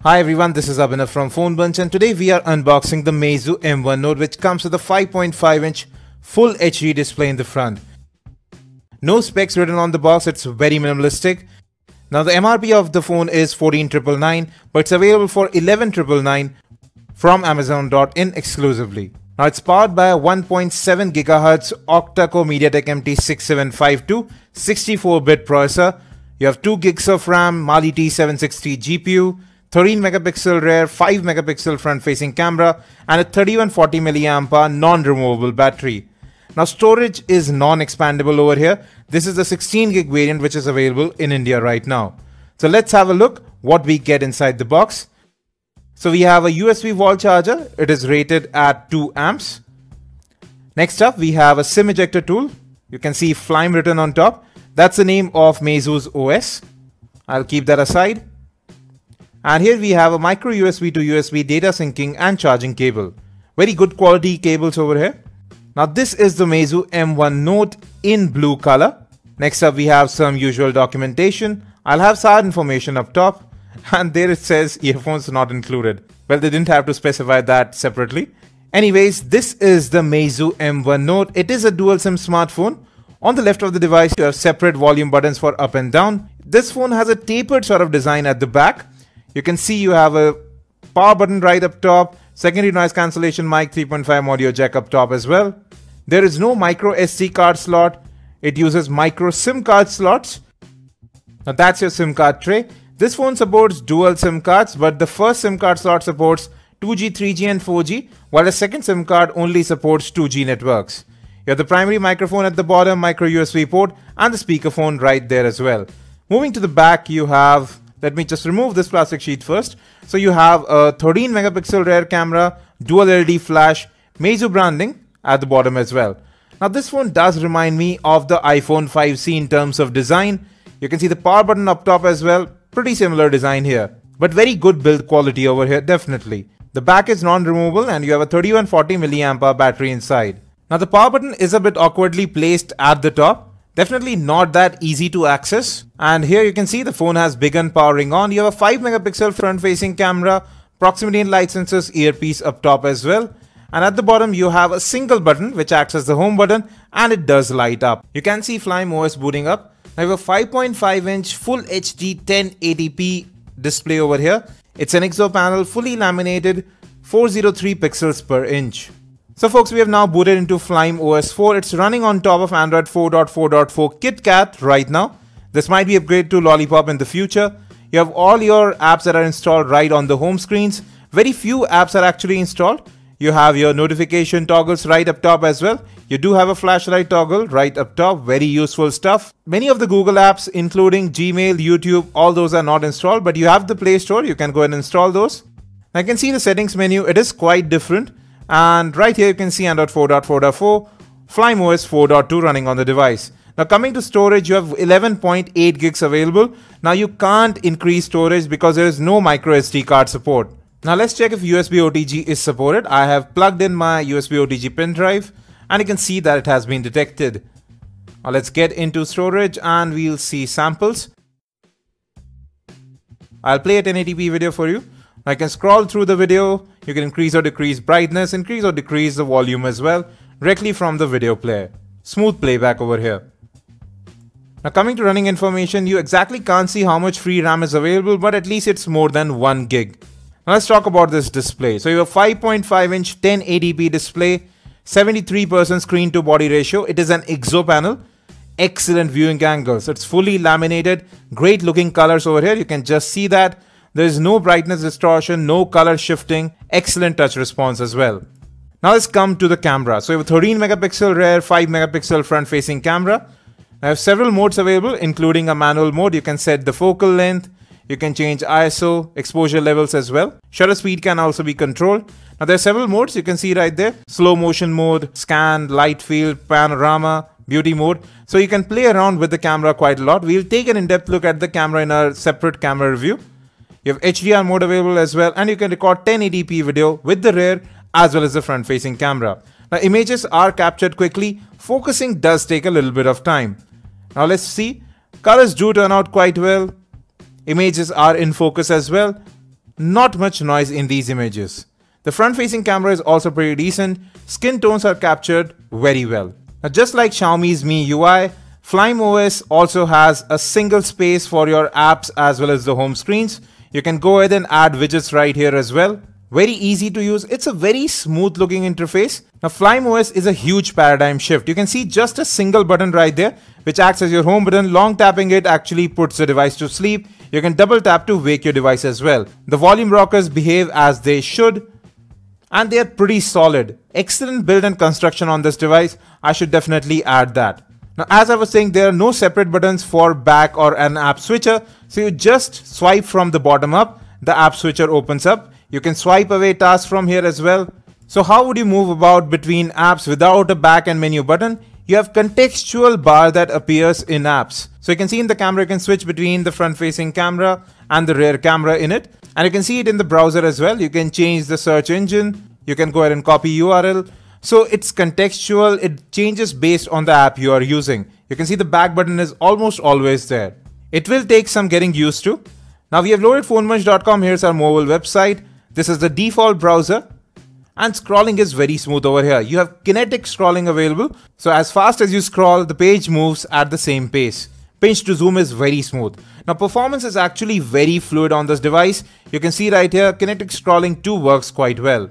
Hi everyone, this is Abhinav from PhoneBunch and today we are unboxing the Meizu M1 Note, which comes with a 5.5-inch Full HD display in the front. No specs written on the box, it's very minimalistic. Now the MRP of the phone is 14,999, but it's available for 11,999 from Amazon.in exclusively. Now it's powered by a 1.7 GHz octa-core MediaTek MT6752 64-bit processor. You have 2 gigs of RAM, Mali T760 GPU, 13 megapixel rear, 5 megapixel front facing camera and a 3140 mAh non-removable battery. Now storage is non-expandable over here. This is the 16 gig variant which is available in India right now. So let's have a look what we get inside the box. So we have a USB wall charger. It is rated at 2 amps. Next up we have a SIM ejector tool. You can see Flime written on top. That's the name of Meizu's OS. I'll keep that aside. And here we have a micro USB to USB data syncing and charging cable. Very good quality cables over here. Now this is the Meizu M1 Note in blue color. Next up we have some usual documentation. I'll have SAR information up top. And there it says earphones not included. Well, they didn't have to specify that separately. Anyways, this is the Meizu M1 Note. It is a dual SIM smartphone. On the left of the device you have separate volume buttons for up and down. This phone has a tapered sort of design at the back. You can see you have a power button right up top, secondary noise cancellation mic, 3.5 audio jack up top as well. There is no micro SD card slot. It uses micro SIM card slots. Now that's your SIM card tray. This phone supports dual SIM cards, but the first SIM card slot supports 2G, 3G and 4G, while the second SIM card only supports 2G networks. You have the primary microphone at the bottom, micro USB port and the speakerphone right there as well. Moving to the back you have, let me just remove this plastic sheet first. So you have a 13 megapixel rear camera, dual LED flash, Meizu branding at the bottom as well. Now this phone does remind me of the iPhone 5C in terms of design. You can see the power button up top as well. Pretty similar design here, but very good build quality over here definitely. The back is non-removable and you have a 3140 mAh battery inside. Now the power button is a bit awkwardly placed at the top. Definitely not that easy to access. And here you can see the phone has begun powering on. You have a 5 megapixel front facing camera, proximity and light sensors, earpiece up top as well. And at the bottom you have a single button which acts as the home button and it does light up. You can see Flime OS booting up. Now you have a 5.5-inch Full HD 1080p display over here. It's an IXO panel, fully laminated, 403 pixels per inch. So folks, we have now booted into Flime OS 4. It's running on top of Android 4.4.4 KitKat right now. This might be upgraded to Lollipop in the future. You have all your apps that are installed right on the home screens. Very few apps are actually installed. You have your notification toggles right up top as well. You do have a flashlight toggle right up top. Very useful stuff. Many of the Google apps, including Gmail, YouTube, all those are not installed, but you have the Play Store. You can go and install those. I can see the settings menu. It is quite different. And right here you can see Android 4.4.4, Flime OS 4.2 running on the device. Now coming to storage, you have 11.8 gigs available. Now you can't increase storage because there is no micro SD card support. Now let's check if USB OTG is supported. I have plugged in my USB OTG pen drive and you can see that it has been detected. Now let's get into storage and we'll see samples. I'll play a 1080p video for you. I can scroll through the video. You can increase or decrease brightness, increase or decrease the volume as well, directly from the video player. Smooth playback over here. Now coming to running information, you exactly can't see how much free RAM is available, but at least it's more than 1 gig. Now let's talk about this display. So you have a 5.5-inch 1080p display, 73% screen to body ratio. It is an IXO panel. Excellent viewing angles. It's fully laminated. Great looking colors over here. You can just see that. There is no brightness distortion, no color shifting, excellent touch response as well. Now let's come to the camera. So you have a 13 megapixel rear, 5 megapixel front facing camera. I have several modes available, including a manual mode. You can set the focal length, you can change ISO, exposure levels as well. Shutter speed can also be controlled. Now there are several modes you can see right there. Slow motion mode, scan, light field, panorama, beauty mode. So you can play around with the camera quite a lot. We'll take an in-depth look at the camera in a separate camera review. You have HDR mode available as well and you can record 1080p video with the rear as well as the front facing camera. Now images are captured quickly, focusing does take a little bit of time. Now let's see, colors do turn out quite well, images are in focus as well. not much noise in these images. The front-facing camera is also pretty decent. Skin tones are captured very well. Now, just like Xiaomi's Mi UI, Flyme OS also has a single space for your apps as well as the home screens. You can go ahead and add widgets right here as well. Very easy to use. It's a very smooth looking interface. Now, Flyme OS is a huge paradigm shift. You can see just a single button right there, which acts as your home button. Long tapping it actually puts the device to sleep. You can double tap to wake your device as well. The volume rockers behave as they should, and they are pretty solid. Excellent build and construction on this device. I should definitely add that. Now, as I was saying, there are no separate buttons for back or an app switcher. So you just swipe from the bottom up, the app switcher opens up. You can swipe away tasks from here as well. So how would you move about between apps without a back and menu button? You have contextual bar that appears in apps. So you can see in the camera, you can switch between the front facing camera and the rear camera in it. And you can see it in the browser as well. You can change the search engine. You can go ahead and copy URL. So it's contextual. It changes based on the app you are using. You can see the back button is almost always there. It will take some getting used to. Now we have loaded PhoneBunch.com. Here's our mobile website. This is the default browser, and scrolling is very smooth over here. You have kinetic scrolling available. So as fast as you scroll, the page moves at the same pace. Pinch to zoom is very smooth. Now performance is actually very fluid on this device. You can see right here, kinetic scrolling too works quite well.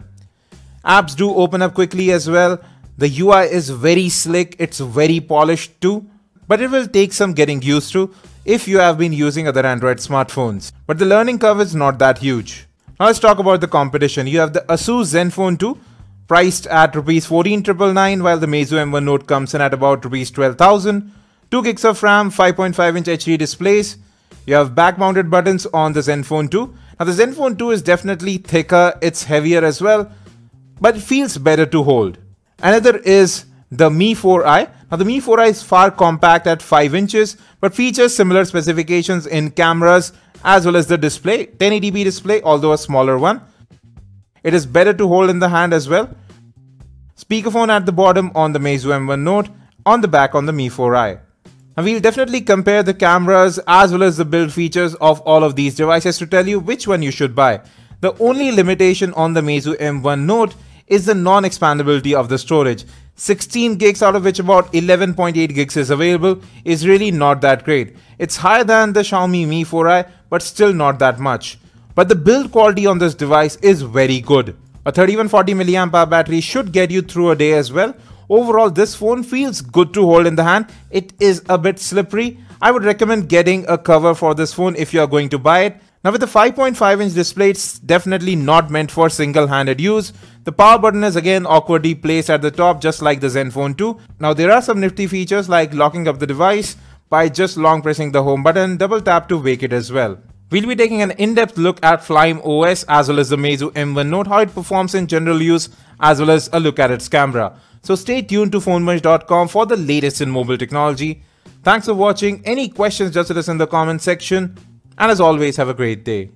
Apps do open up quickly as well. The UI is very slick. It's very polished too. But it will take some getting used to if you have been using other Android smartphones. But the learning curve is not that huge. Now let's talk about the competition. You have the Asus Zenfone 2 priced at Rs 14,999, while the Meizu M1 Note comes in at about Rs 12,000. 2 gigs of RAM, 5.5-inch HD displays. You have back-mounted buttons on the Zenfone 2. Now the Zenfone 2 is definitely thicker, it's heavier as well, but it feels better to hold. Another is the Mi 4i. Now the Mi 4i is far compact at 5 inches, but features similar specifications in cameras as well as the display, 1080p display, although a smaller one. It is better to hold in the hand as well. Speakerphone at the bottom on the Meizu M1 Note, on the back on the Mi 4i. Now we'll definitely compare the cameras as well as the build features of all of these devices to tell you which one you should buy. The only limitation on the Meizu M1 Note is the non-expandability of the storage. 16 gigs, out of which about 11.8 gigs is available, is really not that great. It's higher than the Xiaomi Mi 4i, but still not that much. But the build quality on this device is very good. A 3140 mAh battery should get you through a day as well. Overall, this phone feels good to hold in the hand. It is a bit slippery. I would recommend getting a cover for this phone if you are going to buy it. Now with the 5.5-inch display, it's definitely not meant for single-handed use. The power button is again awkwardly placed at the top, just like the Zenfone 2. Now there are some nifty features like locking up the device by just long pressing the home button, double tap to wake it as well. We'll be taking an in-depth look at Flyme OS as well as the Meizu M1 Note, how it performs in general use, as well as a look at its camera. So stay tuned to PhoneBunch.com for the latest in mobile technology. Thanks for watching. Any questions, just let us in the comment section. And as always, have a great day.